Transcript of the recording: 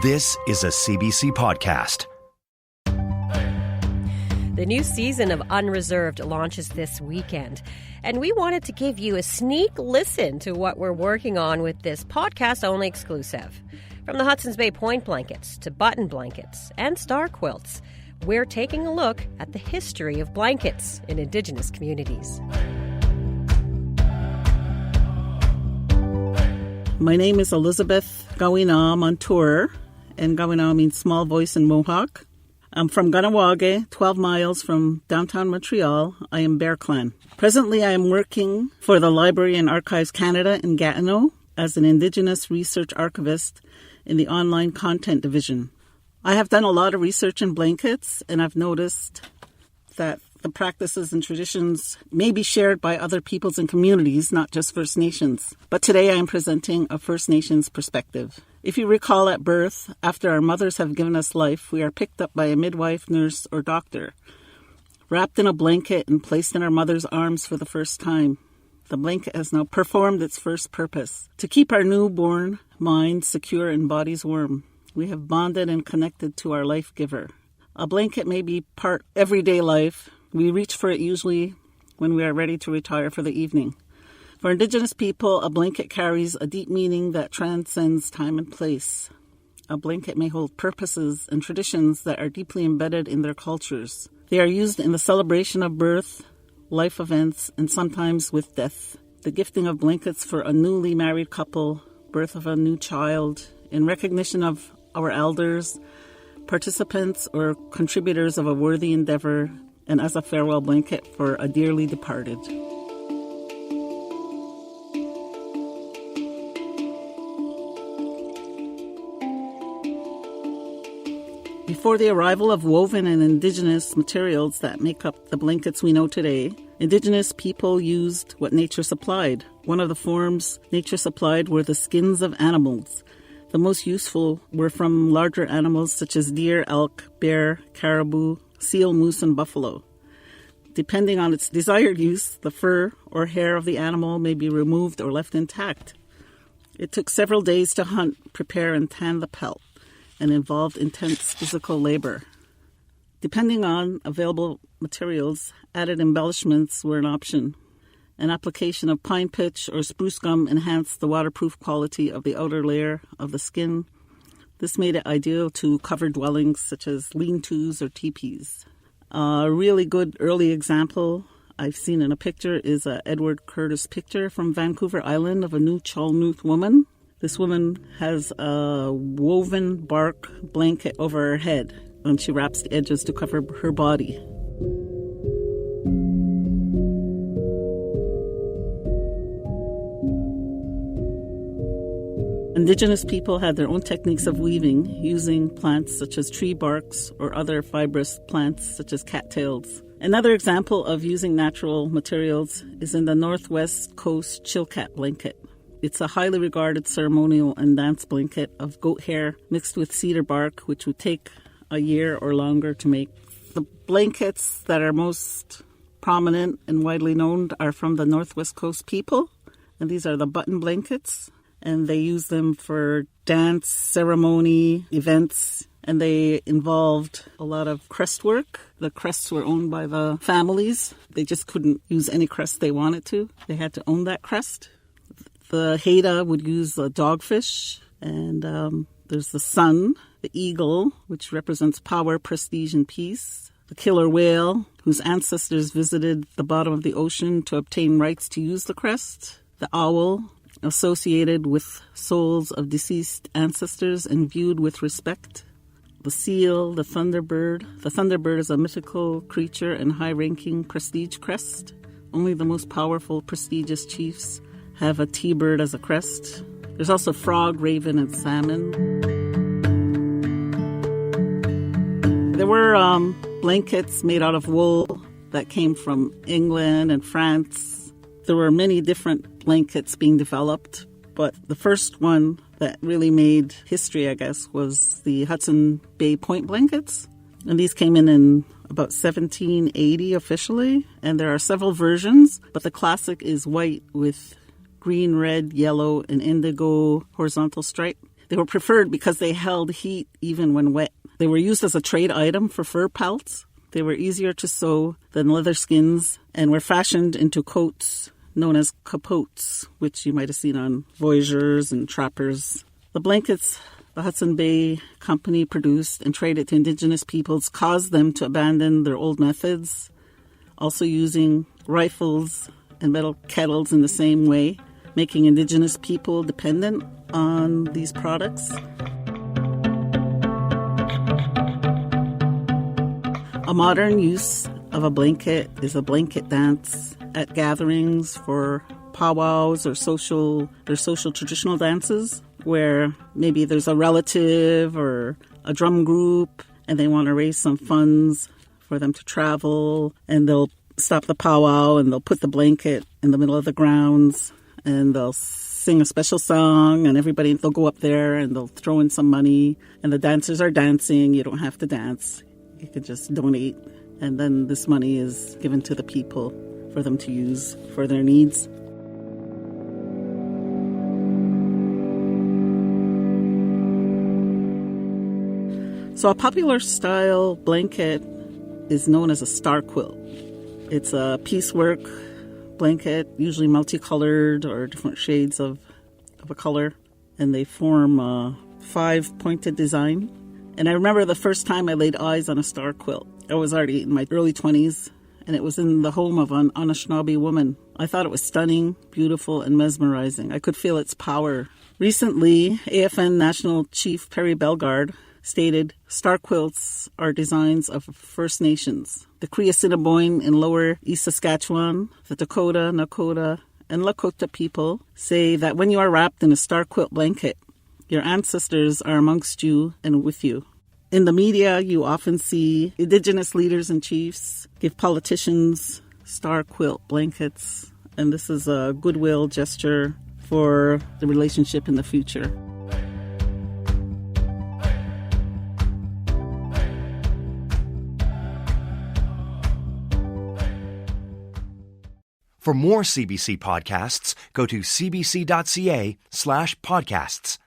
This is a CBC podcast. The new season of Unreserved launches this weekend, and we wanted to give you a sneak listen to what we're working on with this podcast-only exclusive. From the Hudson Bay point blankets to button blankets and star quilts, we're taking a look at the history of blankets in Indigenous communities. My name is Elizabeth Kawenaa Montour, and Kawenaa means small voice in Mohawk. I'm from Kahnawake, 12 miles from downtown Montreal. I am Bear Clan. Presently, I am working for the Library and Archives Canada in Gatineau as an Indigenous research archivist in the online content division. I have done a lot of research in blankets, and I've noticed that the practices and traditions may be shared by other peoples and communities, not just First Nations. But today I am presenting a First Nations perspective. If you recall, at birth, after our mothers have given us life, we are picked up by a midwife, nurse, or doctor, wrapped in a blanket and placed in our mother's arms for the first time. The blanket has now performed its first purpose, to keep our newborn minds secure and bodies warm. We have bonded and connected to our life giver. A blanket may be part everyday life. We reach for it usually when we are ready to retire for the evening. For Indigenous people, a blanket carries a deep meaning that transcends time and place. A blanket may hold purposes and traditions that are deeply embedded in their cultures. They are used in the celebration of birth, life events, and sometimes with death. The gifting of blankets for a newly married couple, birth of a new child, in recognition of our elders, participants or contributors of a worthy endeavor, and as a farewell blanket for a dearly departed. Before the arrival of woven and Indigenous materials that make up the blankets we know today, Indigenous people used what nature supplied. One of the forms nature supplied were the skins of animals. The most useful were from larger animals such as deer, elk, bear, caribou, seal, moose, and buffalo. Depending on its desired use, the fur or hair of the animal may be removed or left intact. It took several days to hunt, prepare, and tan the pelt, and involved intense physical labor. Depending on available materials, added embellishments were an option. An application of pine pitch or spruce gum enhanced the waterproof quality of the outer layer of the skin. This made it ideal to cover dwellings such as lean-tos or teepees. A really good early example I've seen in a picture is a Edward Curtis picture from Vancouver Island of a new Chalnuth woman. This woman has a woven bark blanket over her head, and she wraps the edges to cover her body. Indigenous people had their own techniques of weaving, using plants such as tree barks or other fibrous plants such as cattails. Another example of using natural materials is in the Northwest Coast Chilkat blanket. It's a highly regarded ceremonial and dance blanket of goat hair mixed with cedar bark, which would take a year or longer to make. The blankets that are most prominent and widely known are from the Northwest Coast people, and these are the button blankets. And they use them for dance, ceremony, events, and they involved a lot of crest work. The crests were owned by the families. They just couldn't use any crest they wanted to. They had to own that crest. The Haida would use a dogfish, and there's the sun, the eagle, which represents power, prestige, and peace. The killer whale, whose ancestors visited the bottom of the ocean to obtain rights to use the crest. The owl, associated with souls of deceased ancestors and viewed with respect. The seal, the thunderbird. The thunderbird is a mythical creature and high-ranking prestige crest. Only the most powerful, prestigious chiefs have a T-bird as a crest. There's also frog, raven, and salmon. There were blankets made out of wool that came from England and France. There were many different blankets being developed, but the first one that really made history, I guess, was the Hudson Bay point blankets. And these came in about 1780 officially, and there are several versions, but the classic is white with green, red, yellow, and indigo horizontal stripe. They were preferred because they held heat even when wet. They were used as a trade item for fur pelts. They were easier to sew than leather skins and were fashioned into coats known as capotes, which you might have seen on voyageurs and trappers. The blankets the Hudson Bay company produced and traded to Indigenous peoples caused them to abandon their old methods, also using rifles and metal kettles in the same way, making Indigenous people dependent on these products. A modern use of a blanket is a blanket dance at gatherings for powwows or social traditional dances where maybe there's a relative or a drum group and they want to raise some funds for them to travel, and they'll stop the powwow and they'll put the blanket in the middle of the grounds and they'll sing a special song, and they'll go up there and they'll throw in some money, and the dancers are dancing. You don't have to dance. You can just donate, and then this money is given to the people for them to use for their needs. So a popular style blanket is known as a star quilt. It's a piecework blanket, usually multicolored or different shades of a color, and they form a 5-pointed design. And I remember the first time I laid eyes on a star quilt. I was already in my early 20s, and it was in the home of an Anishinaabe woman. I thought it was stunning, beautiful, and mesmerizing. I could feel its power. Recently, AFN National Chief Perry Bellegarde stated, "Star quilts are designs of First Nations. The Cree Assiniboine in Lower East Saskatchewan, the Dakota, Nakota, and Lakota people say that when you are wrapped in a star quilt blanket, your ancestors are amongst you and with you." In the media, you often see Indigenous leaders and chiefs give politicians star quilt blankets, and this is a goodwill gesture for the relationship in the future. For more CBC podcasts, go to cbc.ca/podcasts.